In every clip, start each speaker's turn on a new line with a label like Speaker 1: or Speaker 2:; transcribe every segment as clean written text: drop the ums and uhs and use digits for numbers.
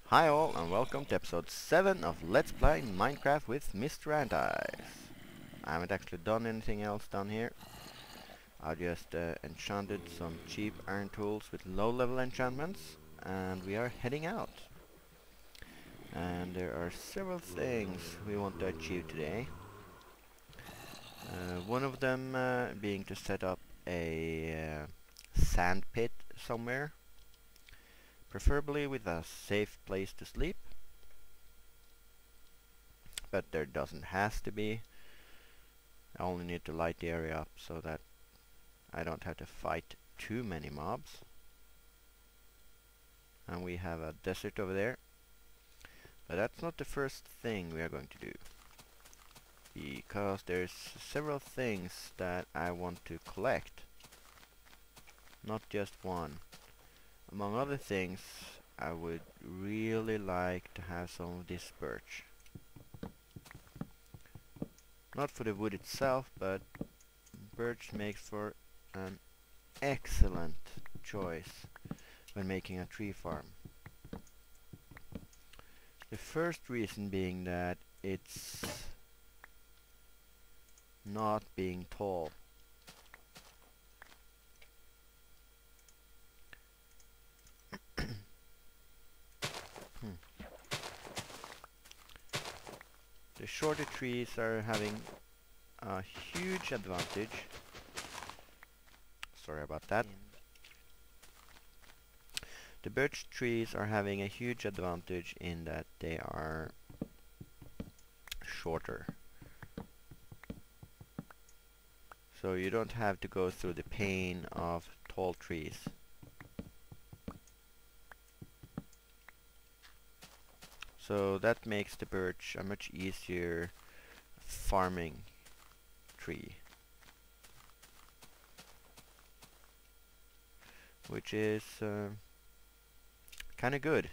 Speaker 1: Hi all and welcome to episode 7 of Let's Play Minecraft with Mr. Antis. I haven't actually done anything else down here. I just enchanted some cheap iron tools with low level enchantments and we are heading out. And there are several things we want to achieve today. One of them being to set up a sand pit somewhere. Preferably with a safe place to sleep. But there doesn't have to be. I only need to light the area up so that I don't have to fight too many mobs. And we have a desert over there. But that's not the first thing we are going to do. Because there's several things that I want to collect. Not just one. Among other things, I would really like to have some of this birch. Not for the wood itself, but birch makes for an excellent choice when making a tree farm. The first reason being that it's not being tall. The shorter trees are having a huge advantage. Sorry about that. The birch trees are having a huge advantage in that they are shorter. So you don't have to go through the pain of tall trees. So that makes the birch a much easier farming tree. Which is kind of good,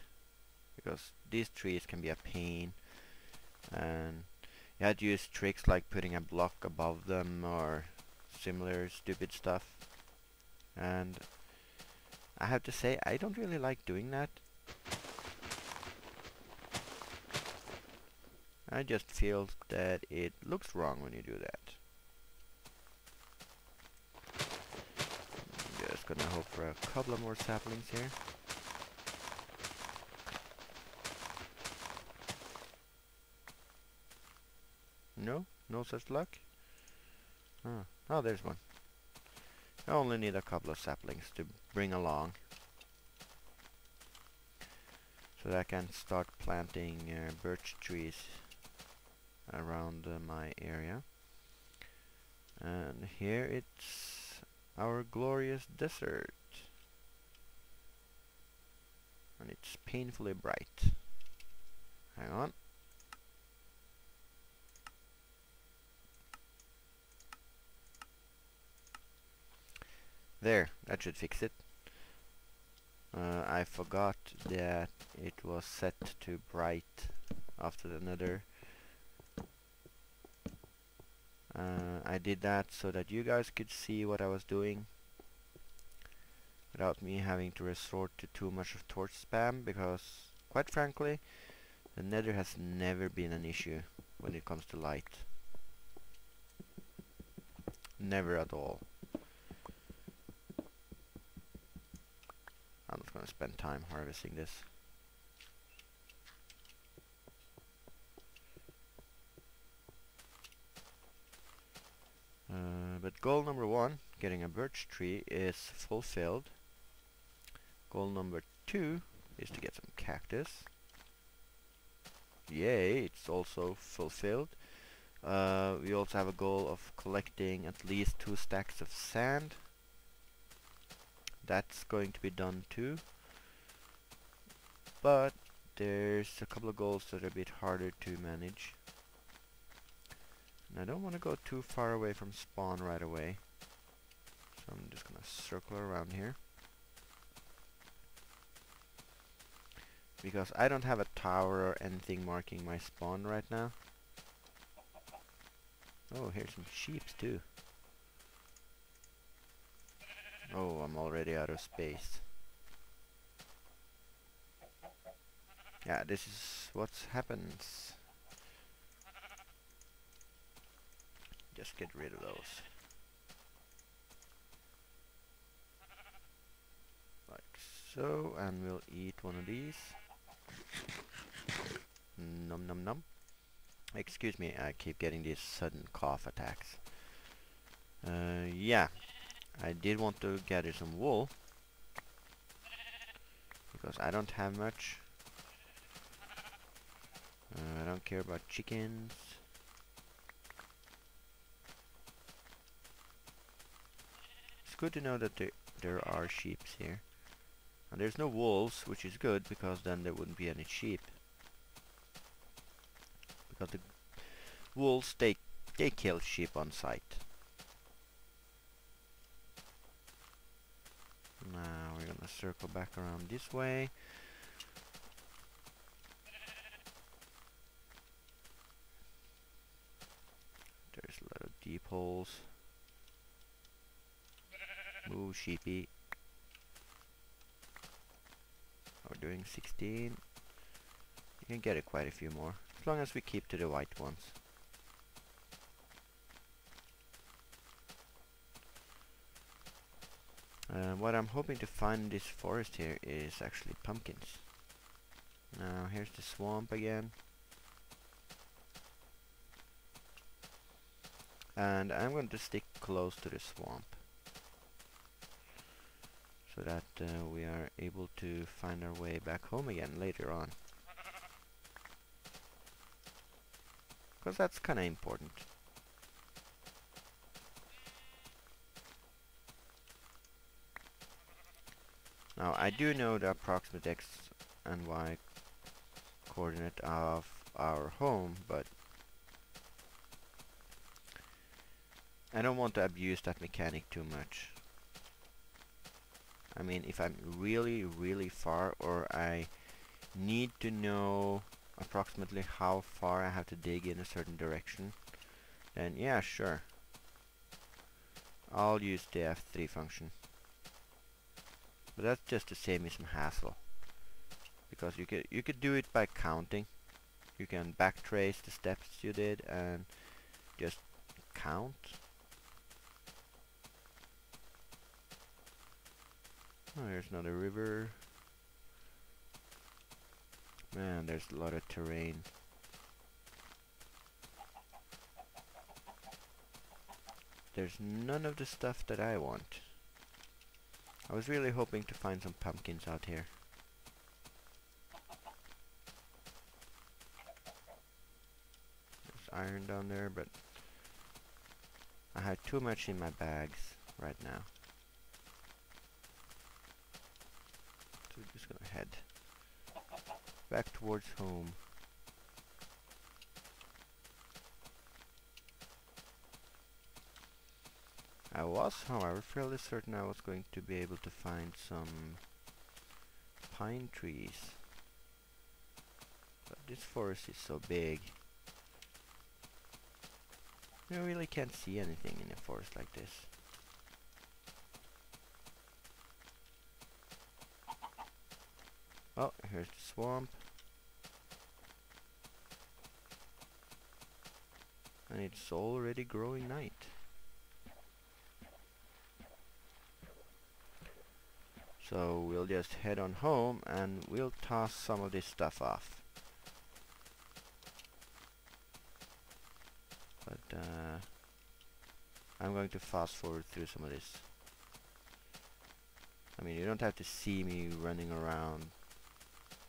Speaker 1: because these trees can be a pain, and you had to use tricks like putting a block above them or similar stupid stuff, and I have to say I don't really like doing that. I just feel that it looks wrong when you do that. I'm just gonna hope for a couple of more saplings here. No? No such luck? Oh, there's one. I only need a couple of saplings to bring along, so that I can start planting birch trees around my area. And here it's our glorious desert. And it's painfully bright. Hang on. There, that should fix it. I forgot that it was set to bright after the nether. I did that so that you guys could see what I was doing without me having to resort to too much of torch spam, because quite frankly the nether has never been an issue when it comes to light. Never at all. I'm not gonna spend time harvesting this. But goal number 1, getting a birch tree, is fulfilled. Goal number 2 is to get some cactus. Yay, it's also fulfilled. We also have a goal of collecting at least 2 stacks of sand. That's going to be done too. But there's a couple of goals that are a bit harder to manage. And I don't want to go too far away from spawn right away. So I'm just gonna circle around here. Because I don't have a tower or anything marking my spawn right now. Oh, here's some sheep too. Oh, I'm already out of space. Yeah, this is what happens. Just get rid of those. Like so, and we'll eat one of these. Num num num. Excuse me, I keep getting these sudden cough attacks. Yeah, I did want to gather some wool because I don't have much. I don't care about chickens. It's good to know that there are sheep here. And there's no wolves, which is good because then there wouldn't be any sheep. Because the wolves, they kill sheep on sight. Now we're gonna circle back around this way. There's a lot of deep holes. Move, sheepy. We're doing 16. You can get it quite a few more, as long as we keep to the white ones. What I'm hoping to find in this forest here is actually pumpkins. Now here's the swamp again. And I'm going to stick close to the swamp so that we are able to find our way back home again later on. Because that's kind of important. Now I do know the approximate x and y coordinate of our home, but I don't want to abuse that mechanic too much. I mean, if I'm really, really far, or I need to know approximately how far I have to dig in a certain direction, then yeah, sure. I'll use the F3 function. But that's just to save me some hassle. Because you could do it by counting. You can backtrace the steps you did and just count. Oh, there's another river. Man, there's a lot of terrain. There's none of the stuff that I want. I was really hoping to find some pumpkins out here. There's iron down there, but I have too much in my bags right now. So we're just gonna head back towards home. I was, however, fairly certain I was going to be able to find some pine trees. But this forest is so big. You really can't see anything in a forest like this. Oh, here's the swamp. And it's already growing night. So we'll just head on home and we'll toss some of this stuff off. But I'm going to fast forward through some of this. I mean, you don't have to see me running around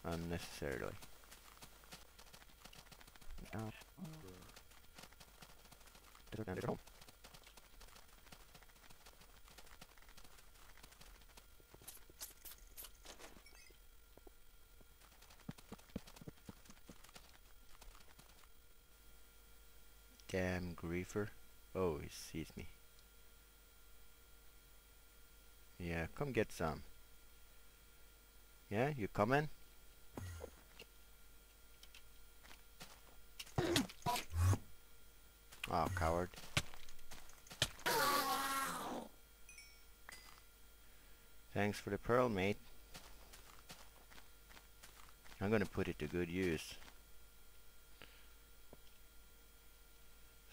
Speaker 1: unnecessarily. Home. Damn griefer. Oh, he sees me. Yeah, come get some. Yeah, you coming? Oh, coward. Thanks for the pearl, mate. I'm gonna put it to good use.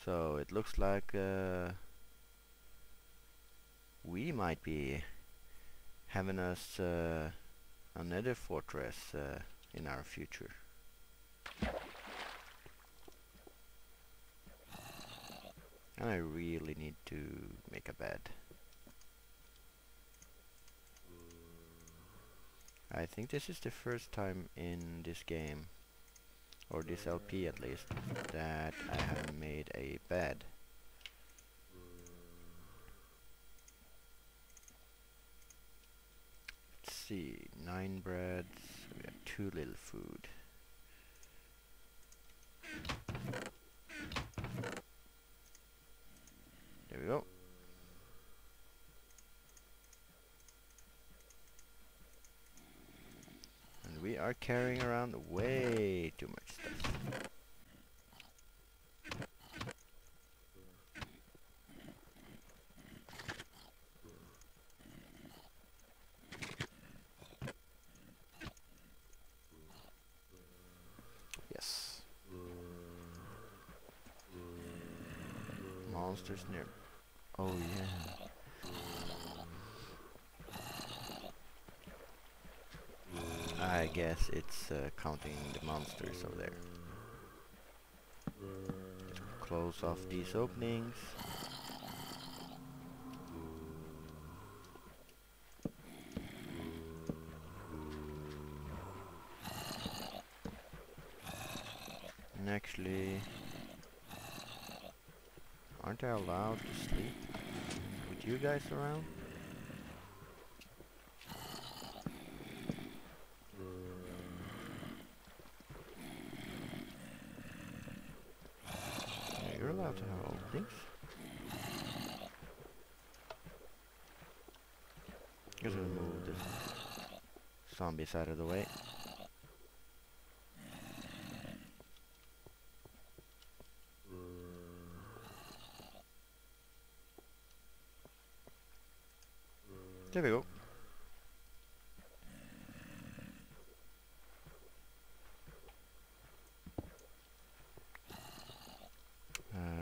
Speaker 1: So it looks like we might be having us another fortress in our future. And I really need to make a bed. I think this is the first time in this game, or this LP at least, that I have made a bed. Let's see, 9 breads, we have 2 little food. There we go. And we are carrying around way too much stuff. Yes. Monsters near. Oh yeah. I guess it's counting the monsters over there. Close off these openings. And actually, aren't I allowed to sleep with you guys around? Yeah, you're allowed to have all the things. Just gonna move this zombies out of the way. There we go.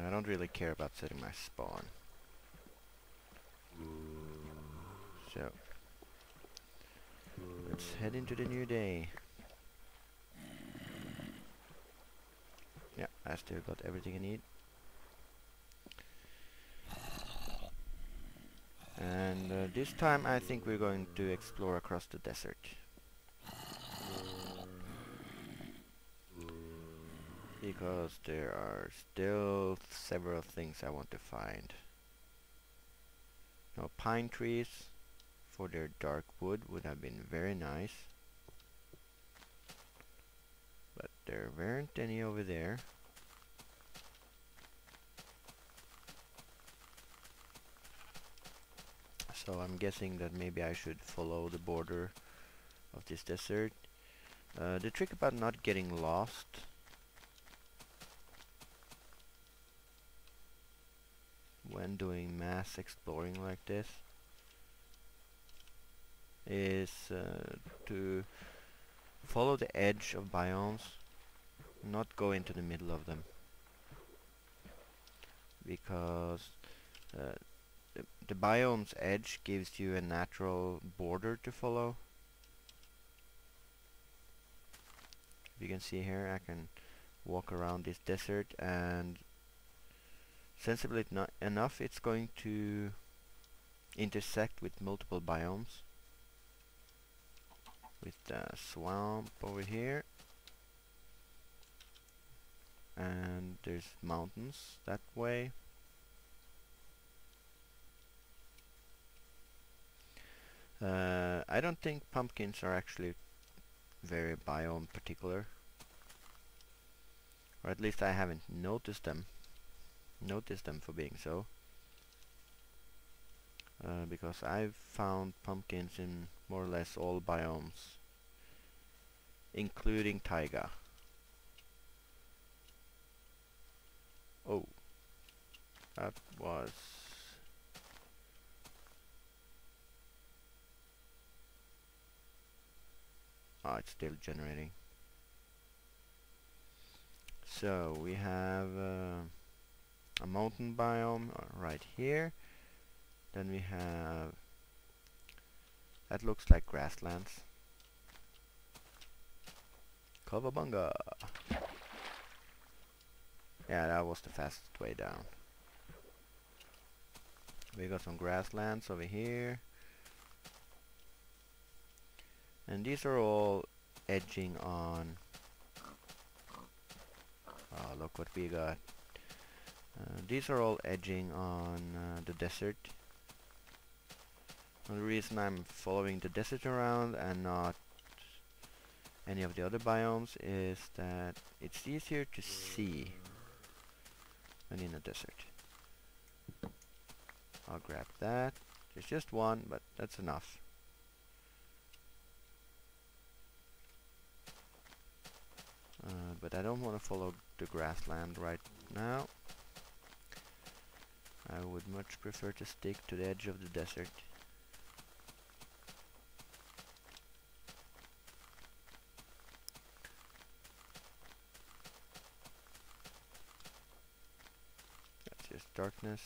Speaker 1: I don't really care about setting my spawn. So, let's head into the new day. Yeah, I still got everything I need. And this time I think we're going to explore across the desert. Because there are still several things I want to find. Now, pine trees for their dark wood would have been very nice. But there weren't any over there. So I'm guessing that maybe I should follow the border of this desert. The trick about not getting lost when doing mass exploring like this is to follow the edge of biomes, not go into the middle of them, because the biome's edge gives you a natural border to follow. If you can see here, I can walk around this desert, and sensibly enough it's going to intersect with multiple biomes, with the swamp over here, and there's mountains that way. I don't think pumpkins are actually very biome particular, or at least I haven't noticed them for being so, because I've found pumpkins in more or less all biomes, including taiga. Oh, that was... Ah, it's still generating. So we have a mountain biome right here. Then we have, that looks like grasslands. Covabunga. Yeah, that was the fastest way down. We got some grasslands over here. And these are all edging on... Oh, look what we got. These are all edging on the desert. And the reason I'm following the desert around and not any of the other biomes is that it's easier to see than in a desert. I'll grab that. There's just one, but that's enough. But I don't want to follow the grassland right now. I would much prefer to stick to the edge of the desert. That's just darkness.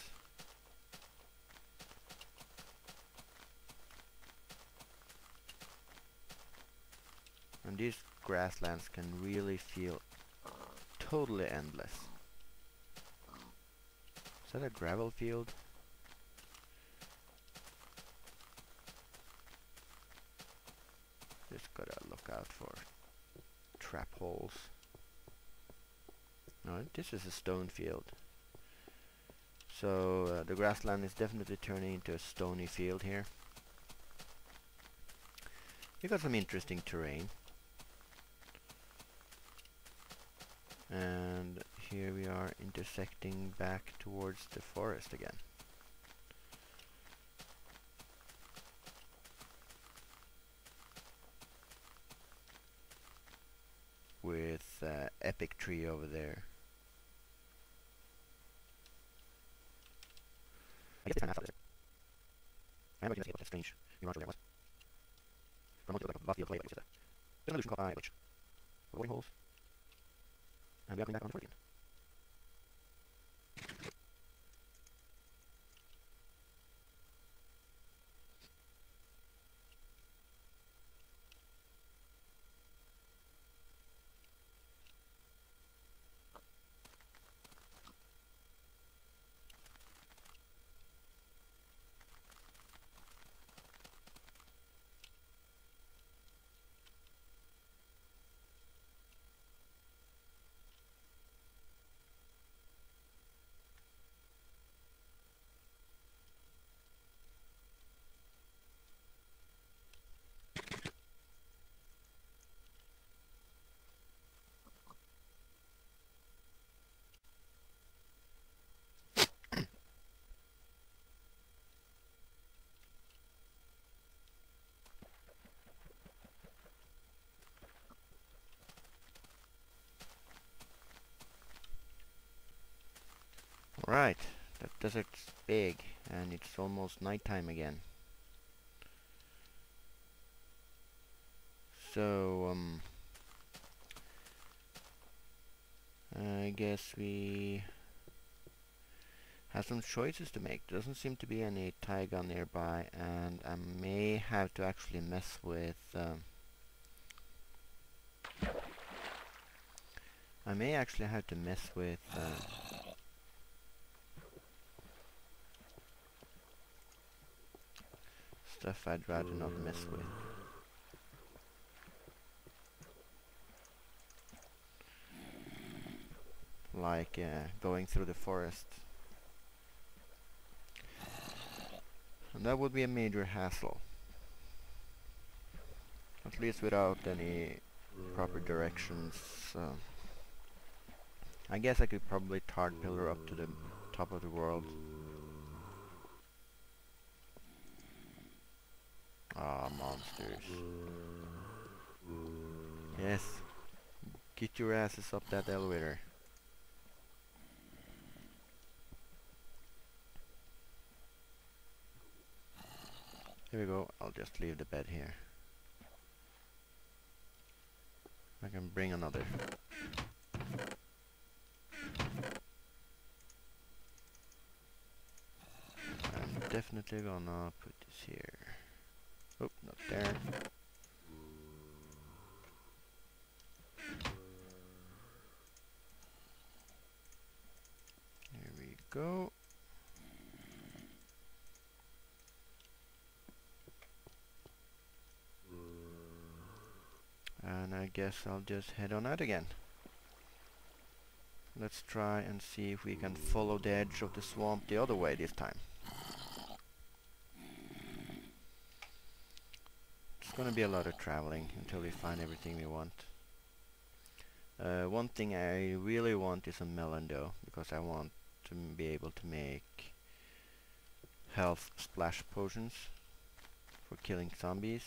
Speaker 1: And these grasslands can really feel totally endless. Is that a gravel field? Just gotta look out for trap holes. No, this is a stone field. So the grassland is definitely turning into a stony field here. You got some interesting terrain. And here we are intersecting back towards the forest again. With epic tree over there. I guess it's time after this. I am looking to see what that strange mirage over there was. For a moment it looked like a vast field of clay, but it was just an illusion called by which we're avoiding holes. And we are coming back on the 14. Alright, that desert's big and it's almost nighttime again. So, I guess we have some choices to make. There doesn't seem to be any taiga nearby, and I may have to actually mess with stuff I'd rather not mess with. Like going through the forest. And that would be a major hassle. At least without any proper directions. I guess I could probably tard pillar up to the top of the world. Ah, monsters. Yes. Get your asses up that elevator. Here we go. I'll just leave the bed here. I can bring another. definitely gonna put this here. Oh, not there. Here we go. And I guess I'll just head on out again. Let's try and see if we can follow the edge of the swamp the other way this time. It's gonna be a lot of traveling until we find everything we want. One thing I really want is a melon though, because I want to be able to make health splash potions for killing zombies.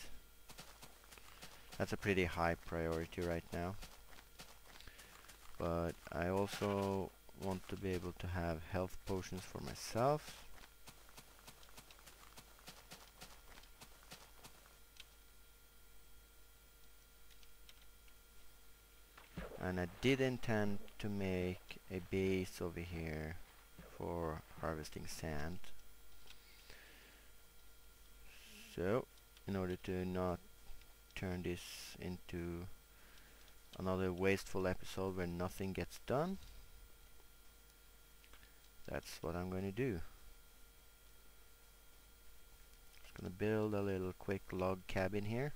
Speaker 1: That's a pretty high priority right now. But I also want to be able to have health potions for myself. And I did intend to make a base over here for harvesting sand. So, in order to not turn this into another wasteful episode where nothing gets done, that's what I'm going to do. Just going to build a little quick log cabin here,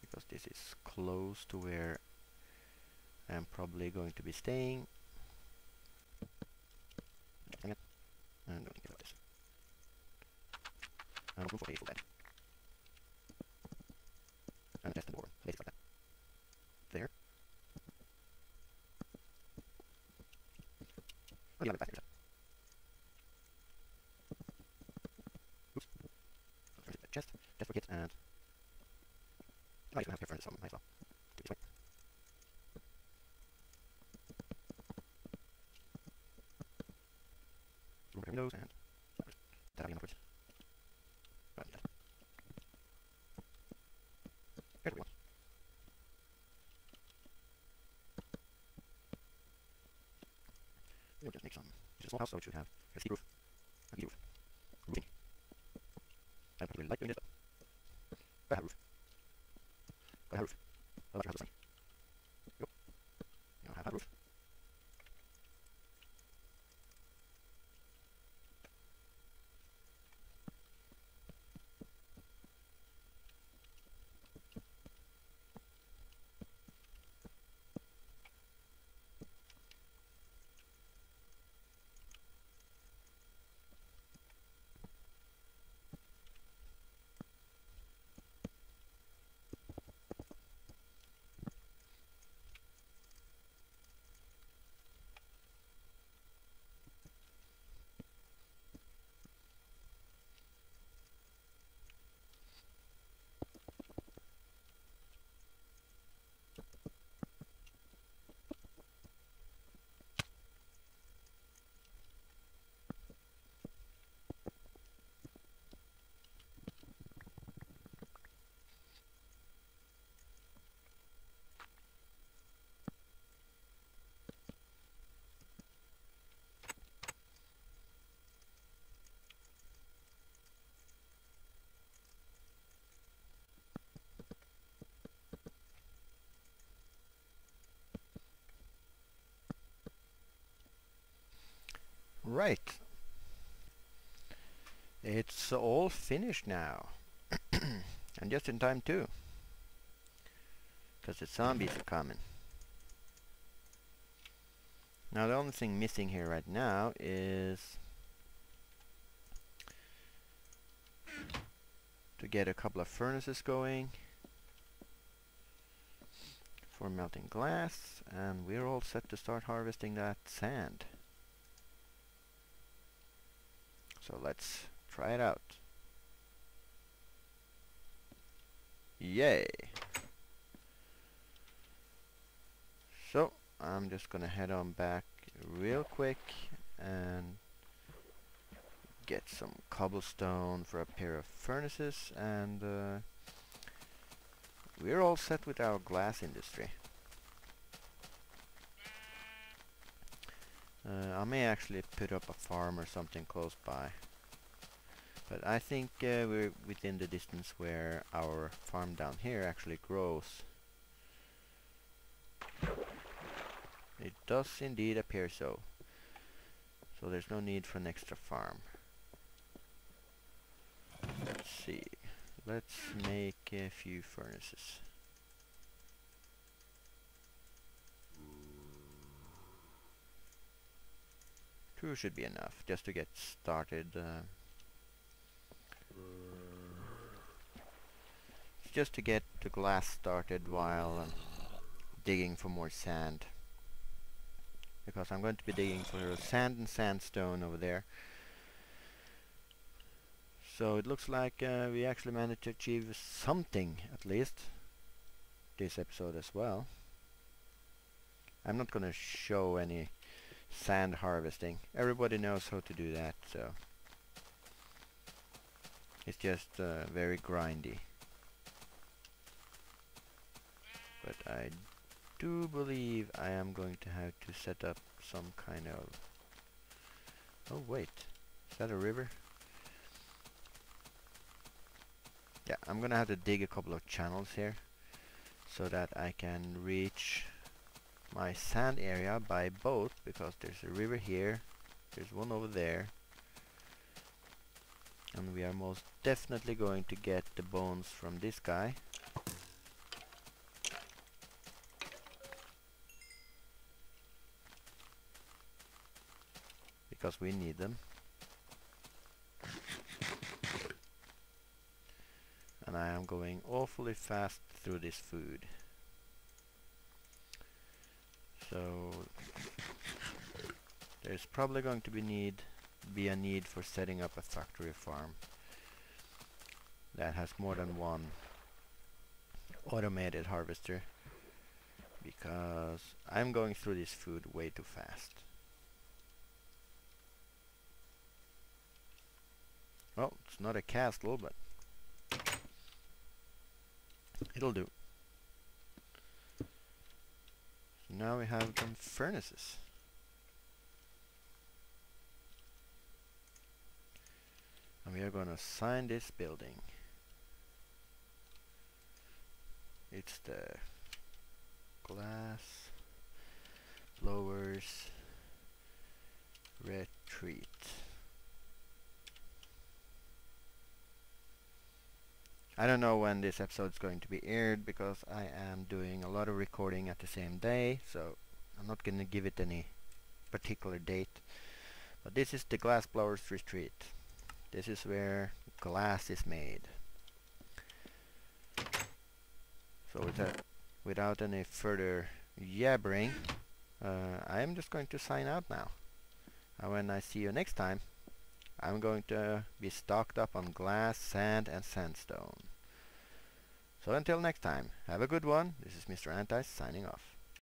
Speaker 1: because this is close to where I'm probably going to be staying. Dang it. I'm going to get out this. I don't room for a full bed. And a chest and door, places like that. There. Oh, yeah, back here. Oops. Chest for kids, and I might even have to furnace some might as well. Do it this way. Room for windows, and that again upwards. Right, that. Here's what we want. We'll just make some. It's a small house, so it should have a steep roof, a heat roof, roofing. I don't really like doing this, but gotta have a roof. Gotta have a roof. I'll let you have the sun. Go. You know, have a roof. Right. It's all finished now. And just in time too. Because the zombies are coming. Now the only thing missing here right now is to get a couple of furnaces going for melting glass, and we're all set to start harvesting that sand. So let's try it out. Yay! So I'm just gonna head on back real quick and get some cobblestone for a pair of furnaces, and we're all set with our glass industry. I may actually put up a farm or something close by. But I think we're within the distance where our farm down here actually grows. It does indeed appear so. So there's no need for an extra farm. Let's see. Let's make a few furnaces. Two should be enough just to get started. Just to get the glass started while digging for more sand. Because I'm going to be digging for sand and sandstone over there. So it looks like we actually managed to achieve something, at least, this episode as well. I'm not going to show any sand harvesting. Everybody knows how to do that, so it's just very grindy. But I do believe I am going to have to set up some kind of... Oh wait, is that a river? Yeah, I'm gonna have to dig a couple of channels here so that I can reach my sand area by boat, because there's a river here, there's one over there, and we are most definitely going to get the bones from this guy. Because we need them. And I am going awfully fast through this food. So there's probably going to be a need for setting up a factory farm that has more than one automated harvester, because I'm going through this food way too fast. Well, it's not a castle, but it'll do. So now we have some furnaces. And we are going to sign this building. It's the glass blowers retreat. I don't know when this episode is going to be aired, because I am doing a lot of recording at the same day, so I'm not going to give it any particular date. But this is the glass blowers retreat. This is where glass is made. So without any further yabbering, I am just going to sign out now. And when I see you next time, I'm going to be stocked up on glass, sand and sandstone. So until next time, have a good one. This is Mr. Anti signing off.